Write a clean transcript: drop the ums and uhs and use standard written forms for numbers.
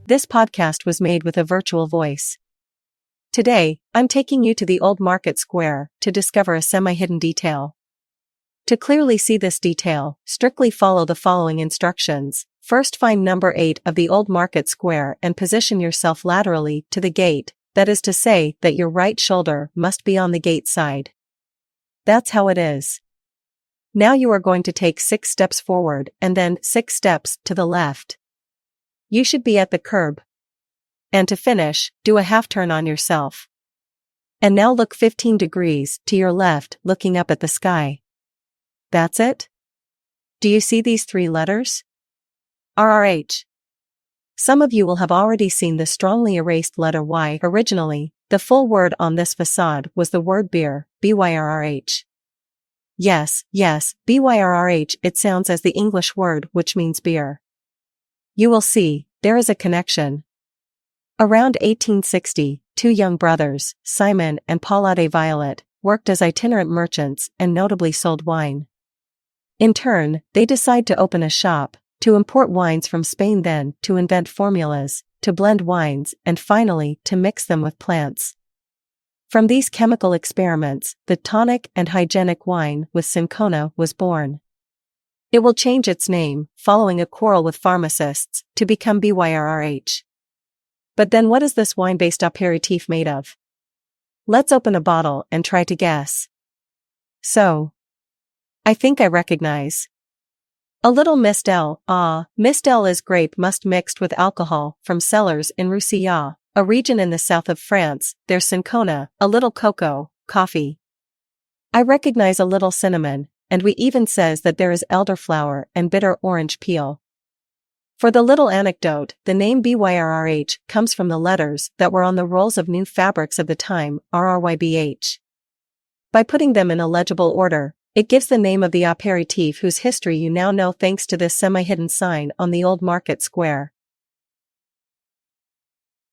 This podcast was made with a virtual voice. Today, I'm taking you to the Old Market Square to discover a semi-hidden detail. To clearly see this detail, strictly follow the following instructions. First, find number 8 of the Old Market Square and position yourself laterally to the gate, that is to say that your right shoulder must be on the gate side. That's how it is. Now you are going to take 6 steps forward and then 6 steps to the left. You should be at the curb. And to finish, do a half turn on yourself. And now look 15 degrees to your left, looking up at the sky. That's it? Do you see these 3 letters? RRH. Some of you will have already seen the strongly erased letter Y. Originally, the full word on this facade was the word Byrrh, Byrrh. Yes, Byrrh, it sounds as the English word which means beer. You will see, there is a connection. Around 1860, 2 young brothers, Simon and Paulade Violet, worked as itinerant merchants and notably sold wine. In turn, they decide to open a shop, to import wines from Spain, then to invent formulas, to blend wines, and finally to mix them with plants. From these chemical experiments, the tonic and hygienic wine with cinchona was born. It will change its name, following a quarrel with pharmacists, to become Byrrh. But then what is this wine-based aperitif made of? Let's open a bottle and try to guess. So, I think I recognize. A little Mistel. Mistel is grape must mixed with alcohol from cellars in Roussillon, a region in the south of France. There's cinchona, a little cocoa, coffee. I recognize a little cinnamon, and we even says that there is elderflower and bitter orange peel. For the little anecdote, the name Byrrh comes from the letters that were on the rolls of new fabrics of the time, RRYBH. By putting them in a legible order, it gives the name of the aperitif whose history you now know thanks to this semi-hidden sign on the Old Market Square.